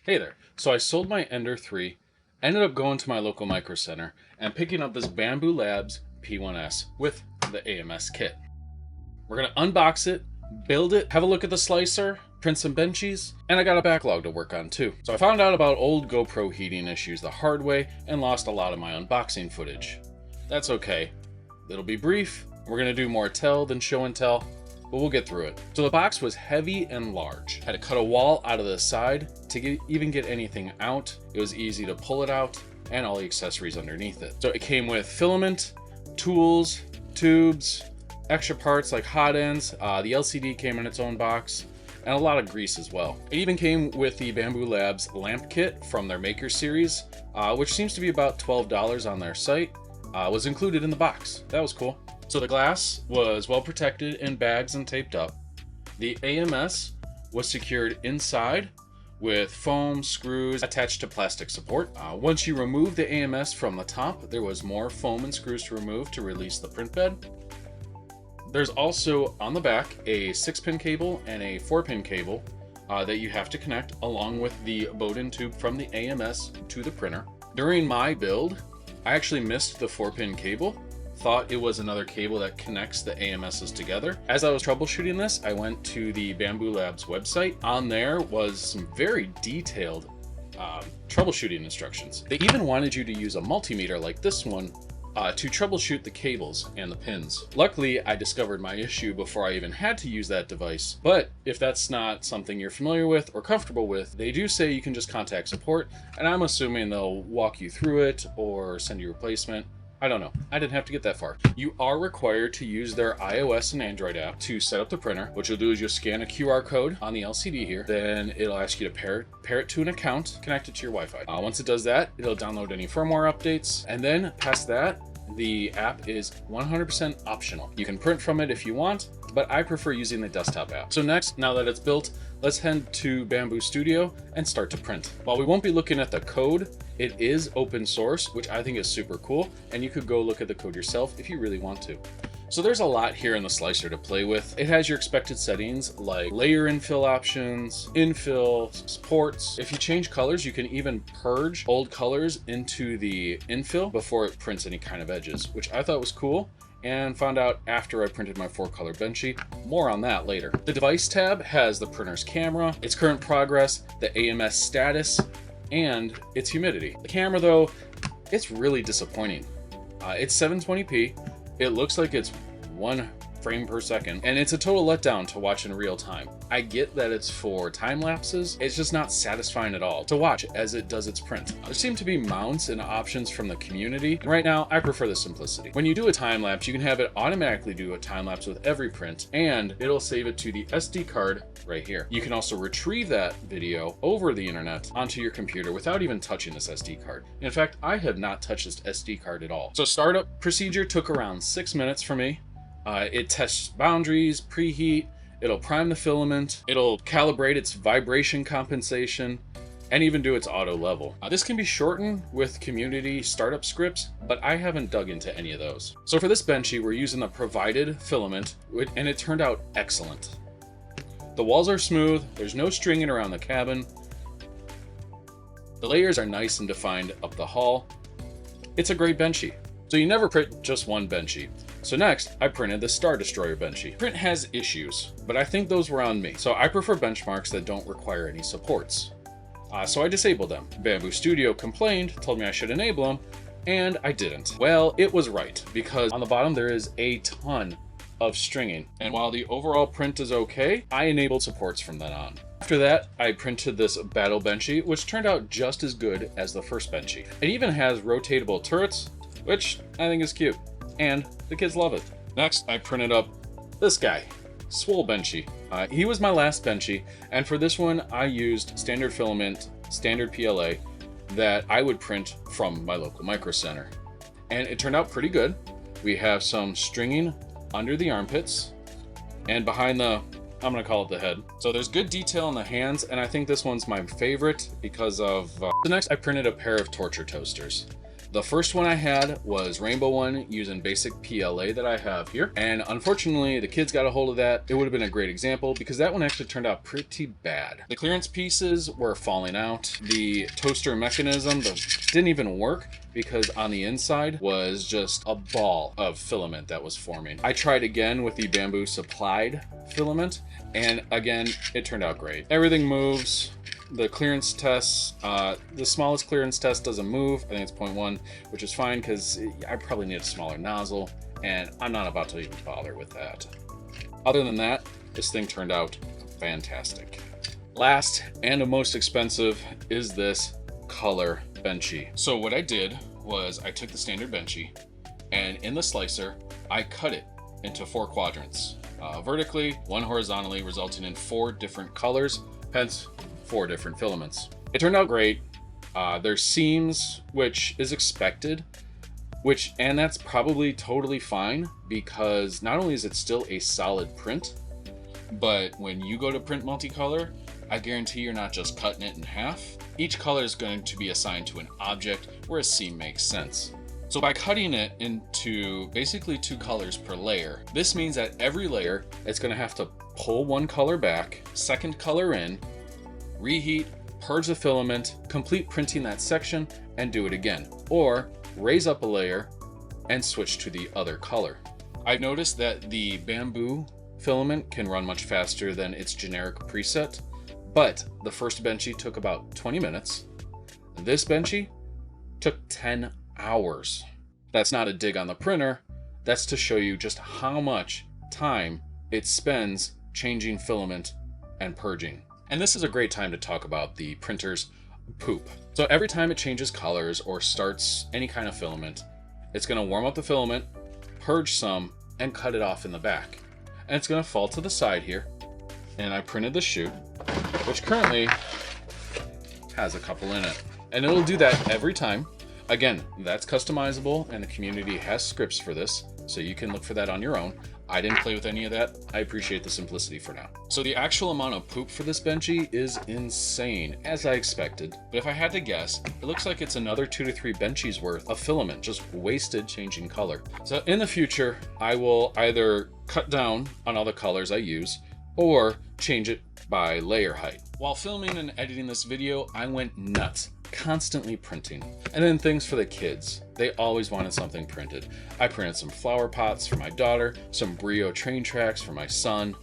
Hey there. So I sold my Ender 3, ended up going to my local micro center and picking up this Bambu Labs P1S with the AMS kit. We're going to unbox it, build it, have a look at the slicer, print some Benchies, and I got a backlog to work on too. So I found out about old GoPro heating issues the hard way and lost a lot of my unboxing footage. That's okay. It'll be brief. We're going to do more tell than show and tell, but we'll get through it. So the box was heavy and large. Had to cut a wall out of the side to even get anything out. It was easy to pull it out and all the accessories underneath it. So it came with filament, tools, tubes, extra parts like hot ends. The LCD came in its own box and a lot of grease as well. It even came with the Bambu Labs lamp kit from their Maker series, which seems to be about $12 on their site. Was included in the box. That was cool. So the glass was well protected in bags and taped up. The AMS was secured inside with foam screws attached to plastic support. Once you remove the AMS from the top, there was more foam and screws to remove to release the print bed. There's also on the back a 6-pin cable and a 4-pin cable that you have to connect along with the Bowden tube from the AMS to the printer. During my build, I actually missed the 4-pin cable. Thought it was another cable that connects the AMSs together. As I was troubleshooting this, I went to the Bambu Labs website. On there was some very detailed troubleshooting instructions. They even wanted you to use a multimeter like this one to troubleshoot the cables and the pins. Luckily, I discovered my issue before I even had to use that device, but if that's not something you're familiar with or comfortable with, they do say you can just contact support, and I'm assuming they'll walk you through it or send you a replacement. I don't know. I didn't have to get that far. You are required to use their iOS and Android app to set up the printer. What you'll do is you'll scan a QR code on the LCD here. Then it'll ask you to pair it to an account, connect it to your Wi-Fi. Once it does that, it'll download any firmware updates. And then past that, the app is 100% optional. You can print from it if you want, but I prefer using the desktop app. So next, now that it's built, let's head to Bambu Studio and start to print. While we won't be looking at the code, it is open source, which I think is super cool, and you could go look at the code yourself if you really want to. So there's a lot here in the slicer to play with. It has your expected settings like layer infill options, infill, ports. If you change colors, you can even purge old colors into the infill before it prints any kind of edges, which I thought was cool and found out after I printed my 4-color Benchy. More on that later. The device tab has the printer's camera, its current progress, the AMS status, and its humidity. The camera though, it's really disappointing. It's 720p. It looks like it's 1 frame per second, and it's a total letdown to watch in real time. I get that it's for time lapses. It's just not satisfying at all to watch as it does its print. There seem to be mounts and options from the community, and right now I prefer the simplicity. When you do a time lapse, you can have it automatically do a time lapse with every print, and it'll save it to the SD card right here. You can also retrieve that video over the internet onto your computer without even touching this SD card. In fact, I have not touched this SD card at all. So startup procedure took around 6 minutes for me. It tests boundaries, preheat, it'll prime the filament, it'll calibrate its vibration compensation, and even do its auto level. This can be shortened with community startup scripts, but I haven't dug into any of those. So for this Benchy, we're using the provided filament, and it turned out excellent. The walls are smooth, there's no stringing around the cabin. The layers are nice and defined up the hull. It's a great Benchy. So you never print just one Benchy. So next, I printed the Star Destroyer Benchy. Print has issues, but I think those were on me. So I prefer benchmarks that don't require any supports. So I disabled them. Bambu Studio complained, told me I should enable them, and I didn't. Well, it was right, because on the bottom there is a ton of stringing. And while the overall print is okay, I enabled supports from then on. After that, I printed this Battle Benchy, which turned out just as good as the first Benchy. It even has rotatable turrets, which I think is cute, and the kids love it. Next, I printed up this guy, Swole Benchy. He was my last Benchy, and for this one, I used standard filament, standard PLA that I would print from my local micro center. And it turned out pretty good. We have some stringing under the armpits and behind the, I'm gonna call it the head. So there's good detail in the hands, and I think this one's my favorite because of... So next, I printed a pair of torture toasters. The first one I had was rainbow one using basic PLA that I have here. And unfortunately, the kids got a hold of that. It would have been a great example because that one actually turned out pretty bad. The clearance pieces were falling out. The toaster mechanism didn't even work because on the inside was just a ball of filament that was forming. I tried again with the Bambu supplied filament, and again, it turned out great. Everything moves. The clearance tests, the smallest clearance test doesn't move. I think it's 0.1, which is fine because I probably need a smaller nozzle, and I'm not about to even bother with that. Other than that, this thing turned out fantastic. Last and the most expensive is this color Benchy. So what I did was I took the standard Benchy, and in the slicer, I cut it into 4 quadrants. Vertically, 1 horizontally, resulting in 4 different colors, hence 4 different filaments. It turned out great. There's seams, which is expected, and that's probably totally fine because not only is it still a solid print, but when you go to print multicolor, I guarantee you're not just cutting it in half. Each color is going to be assigned to an object where a seam makes sense. So by cutting it into basically 2 colors per layer, this means that every layer it's going to have to pull 1 color back, second color in, reheat, purge the filament, complete printing that section, and do it again. Or raise up a layer and switch to the other color. I've noticed that the Bambu filament can run much faster than its generic preset, but the first Benchy took about 20 minutes. This Benchy took 10 hours. That's not a dig on the printer, that's to show you just how much time it spends changing filament and purging. And this is a great time to talk about the printer's poop. So every time it changes colors or starts any kind of filament, it's going to warm up the filament, purge some, and cut it off in the back. And it's going to fall to the side here. And I printed the chute, which currently has a couple in it. And it'll do that every time. Again, that's customizable, and the community has scripts for this, so you can look for that on your own. I didn't play with any of that. I appreciate the simplicity for now. So the actual amount of poop for this Benchy is insane, as I expected. But if I had to guess, it looks like it's another 2 to 3 Benchies worth of filament, just wasted changing color. So in the future, I will either cut down on all the colors I use, or change it by layer height. While filming and editing this video, I went nuts, constantly printing. And then things for the kids. They always wanted something printed. I printed some flower pots for my daughter, some Brio train tracks for my son,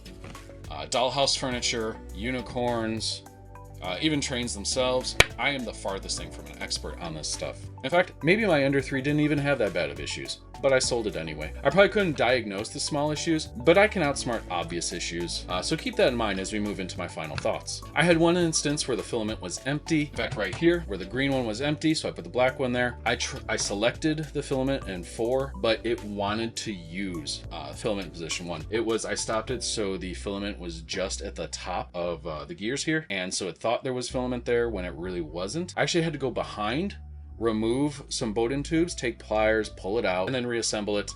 dollhouse furniture, unicorns, even trains themselves. I am the farthest thing from an expert on this stuff. In fact, maybe my Ender 3 didn't even have that bad of issues, but I sold it anyway. I probably couldn't diagnose the small issues, but I can outsmart obvious issues, so keep that in mind as we move into my final thoughts. I had one instance where the filament was empty. In fact, right here, where the green one was empty, so I put the black one there. I selected the filament in 4, but it wanted to use filament position 1. I stopped it so the filament was just at the top of the gears here, and so it thought there was filament there when it really wasn't. I actually had to go behind, remove some Bowden tubes, take pliers, pull it out, and then reassemble it.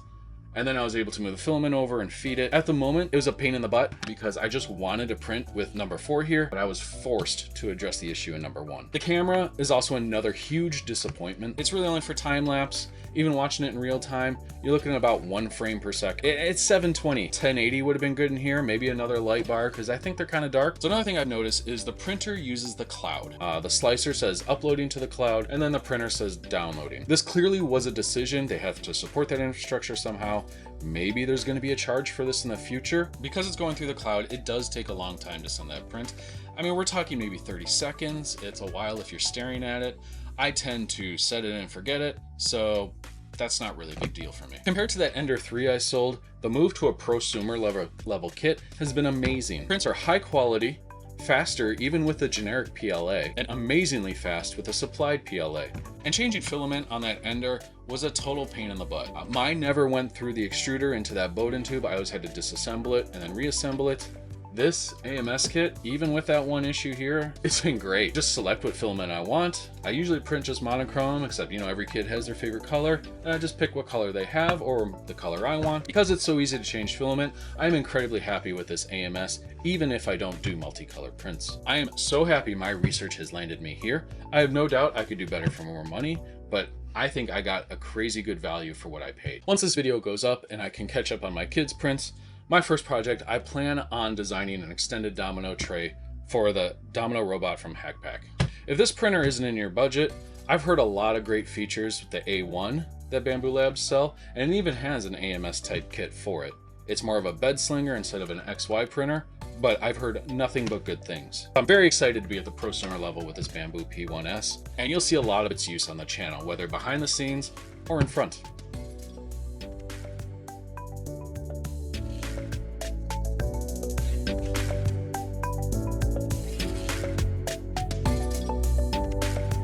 And then I was able to move the filament over and feed it. At the moment, it was a pain in the butt because I just wanted to print with number 4 here, but I was forced to address the issue in number 1. The camera is also another huge disappointment. It's really only for time lapse. Even watching it in real time, you're looking at about 1 frame per second. It's 720. 1080 would have been good in here, maybe another light bar, because I think they're kind of dark. So another thing I've noticed is the printer uses the cloud. The slicer says uploading to the cloud, and then the printer says downloading. This clearly was a decision. They have to support that infrastructure somehow. Maybe there's going to be a charge for this in the future. Because it's going through the cloud, it does take a long time to send that print. I mean, we're talking maybe 30 seconds. It's a while if you're staring at it. I tend to set it and forget it, so that's not really a big deal for me. Compared to that Ender 3 I sold, the move to a prosumer level kit has been amazing. Prints are high quality, faster even with the generic PLA, and amazingly fast with the supplied PLA. And changing filament on that Ender was a total pain in the butt. Mine never went through the extruder into that Bowden tube. I always had to disassemble it and then reassemble it. This AMS kit, even with that one issue here, it's been great. Just select what filament I want. I usually print just monochrome, except, you know, every kid has their favorite color. And I just pick what color they have or the color I want. Because it's so easy to change filament, I'm incredibly happy with this AMS, even if I don't do multicolor prints. I am so happy my research has landed me here. I have no doubt I could do better for more money, but I think I got a crazy good value for what I paid. Once this video goes up and I can catch up on my kids' prints, my first project, I plan on designing an extended domino tray for the domino robot from Hackpack. If this printer isn't in your budget, I've heard a lot of great features with the A1 that Bambu Labs sell, and it even has an AMS type kit for it. It's more of a bed slinger instead of an XY printer, but I've heard nothing but good things. I'm very excited to be at the pro center level with this Bambu P1S, and you'll see a lot of its use on the channel, whether behind the scenes or in front.